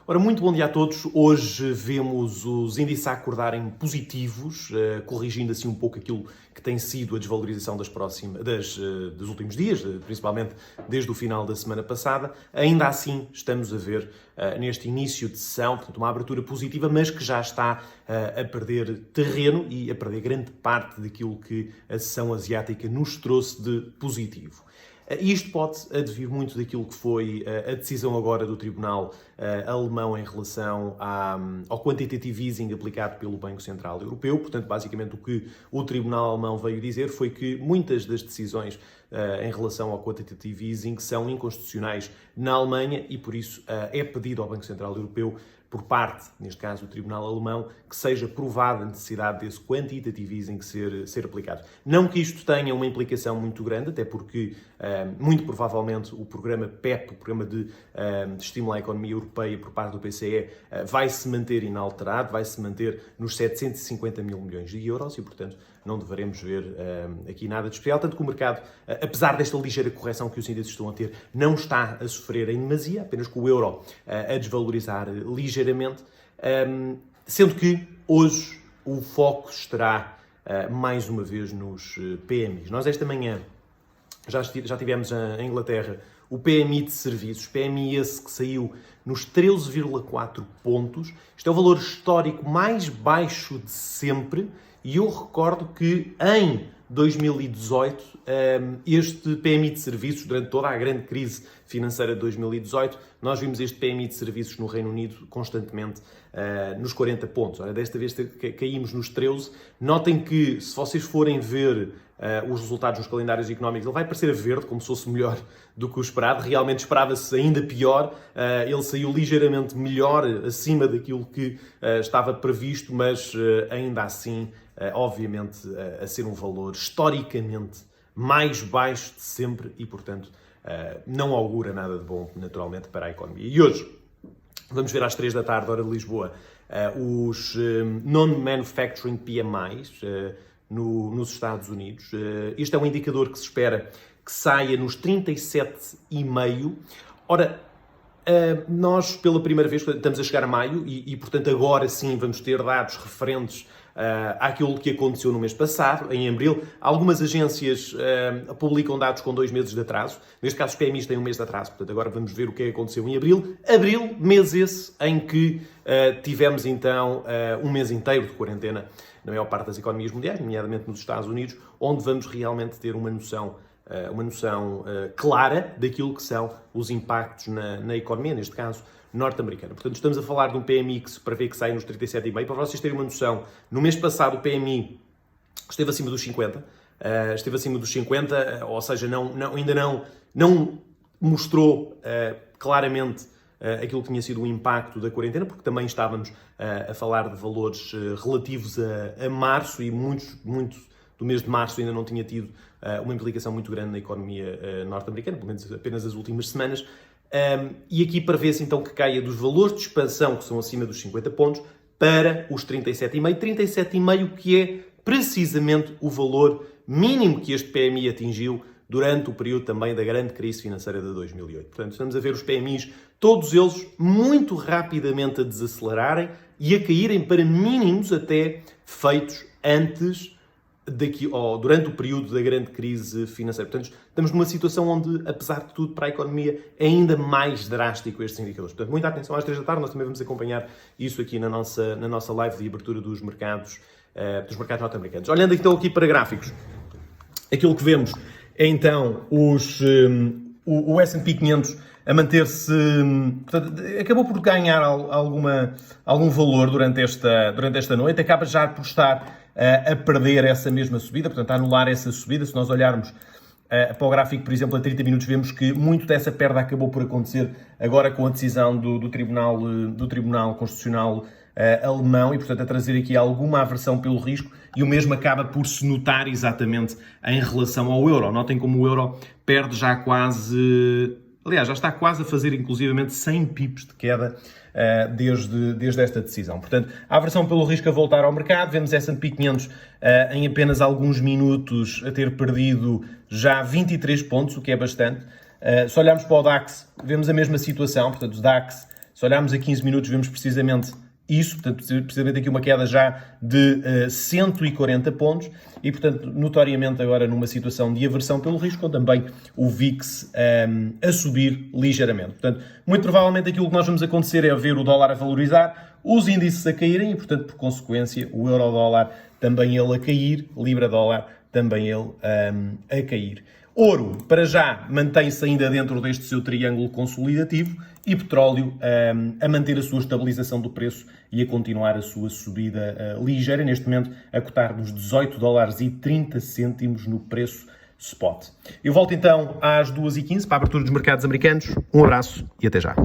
Ora, muito bom dia a todos. Hoje vemos os índices a acordarem positivos, corrigindo assim um pouco aquilo que tem sido a desvalorização dos últimos dias, principalmente desde o final da semana passada. Ainda assim, estamos a ver neste início de sessão, portanto, uma abertura positiva, mas que já está a perder terreno e a perder grande parte daquilo que a sessão asiática nos trouxe de positivo. Isto pode advir muito daquilo que foi a decisão agora do Tribunal alemão em relação ao quantitative easing aplicado pelo Banco Central Europeu. Portanto, basicamente o que o Tribunal alemão veio dizer foi que muitas das decisões em relação ao quantitative easing são inconstitucionais na Alemanha e, por isso, é pedido ao Banco Central Europeu, por parte, neste caso, do Tribunal Alemão, que seja provada a necessidade desse quantitative easing ser aplicado. Não que isto tenha uma implicação muito grande, até porque, muito provavelmente, o programa PEP, o programa de estímulo à economia europeia por parte do PCE, vai se manter inalterado, vai se manter nos 750 mil milhões de euros e, portanto, não deveremos ver aqui nada de especial, tanto que o mercado, apesar desta ligeira correção que os índices estão a ter, não está a sofrer em demasia, apenas com o euro a desvalorizar ligeiramente, sendo que hoje o foco estará mais uma vez nos PMIs. Nós esta manhã já tivemos em Inglaterra o PMI de serviços, PMI esse que saiu nos 13,4 pontos. Isto é o valor histórico mais baixo de sempre e eu recordo que em 2018 este PMI de serviços, durante toda a grande crise financeira de 2018, nós vimos este PMI de serviços no Reino Unido constantemente nos 40 pontos. Ora, desta vez caímos nos 13. Notem que, se vocês forem ver os resultados nos calendários económicos, ele vai parecer verde, como se fosse melhor do que o esperado. Realmente esperava-se ainda pior. Ele saiu ligeiramente melhor, acima daquilo que estava previsto, mas ainda assim, obviamente, a ser um valor historicamente mais baixo de sempre e, portanto, não augura nada de bom, naturalmente, para a economia. E hoje, vamos ver às 3 da tarde, hora de Lisboa, os Non-Manufacturing PMIs nos Estados Unidos. Este é um indicador que se espera que saia nos 37,5. Ora, nós, pela primeira vez, estamos a chegar a maio e, portanto, agora sim vamos ter dados referentes àquilo que aconteceu no mês passado, em abril. Algumas agências publicam dados com 2 meses de atraso. Neste caso, os PMIs têm 1 mês de atraso. Portanto, agora vamos ver o que aconteceu em abril. Abril, mês esse em que tivemos, então, um mês inteiro de quarentena na maior parte das economias mundiais, nomeadamente nos Estados Unidos, onde vamos realmente ter uma noção clara daquilo que são os impactos na economia, neste caso norte-americana. Portanto, estamos a falar de um PMI que se prevê que saia nos 37,5. Para vocês terem uma noção, no mês passado o PMI esteve acima dos 50, ou seja, ainda não mostrou claramente aquilo que tinha sido o impacto da quarentena, porque também estávamos a falar de valores relativos a março e muito do mês de março ainda não tinha tido uma implicação muito grande na economia norte-americana, pelo menos apenas as últimas semanas. E aqui prevê-se então que caia dos valores de expansão, que são acima dos 50 pontos, para os 37,5. 37,5 que é precisamente o valor mínimo que este PMI atingiu durante o período também da grande crise financeira de 2008. Portanto, estamos a ver os PMIs, todos eles muito rapidamente a desacelerarem e a caírem para mínimos até feitos durante o período da grande crise financeira. Portanto, estamos numa situação onde, apesar de tudo, para a economia é ainda mais drástico estes indicadores. Portanto, muita atenção às 3 da tarde, nós também vamos acompanhar isso aqui na nossa live de abertura dos mercados norte-americanos. Olhando então aqui para gráficos, aquilo que vemos é então o S&P 500 a manter-se, portanto, acabou por ganhar algum valor durante esta noite, acaba já por estar a perder essa mesma subida, portanto, a anular essa subida. Se nós olharmos para o gráfico, por exemplo, a 30 minutos, vemos que muito dessa perda acabou por acontecer agora com a decisão do Tribunal Constitucional alemão e, portanto, a trazer aqui alguma aversão pelo risco, e o mesmo acaba por se notar exatamente em relação ao euro. Notem como o euro perde já quase... Aliás, já está quase a fazer, inclusivamente, 100 pips de queda desde esta decisão. Portanto, a aversão pelo risco a voltar ao mercado. Vemos S&P 500 em apenas alguns minutos a ter perdido já 23 pontos, o que é bastante. Se olharmos para o DAX, vemos a mesma situação. Portanto, o DAX Se olharmos a 15 minutos, vemos precisamente isso, portanto, precisamente aqui uma queda já de 140 pontos e, portanto, notoriamente agora numa situação de aversão pelo risco, com também o VIX a subir ligeiramente. Portanto, muito provavelmente aquilo que nós vamos acontecer é ver o dólar a valorizar, os índices a caírem e, portanto, por consequência, o euro-dólar também ele a cair, libra-dólar também ele a cair. Ouro, para já, mantém-se ainda dentro deste seu triângulo consolidativo e petróleo a manter a sua estabilização do preço e a continuar a sua subida ligeira, neste momento a cotar nos $18,30 no preço spot. Eu volto então às 2h15 para a abertura dos mercados americanos. Um abraço e até já.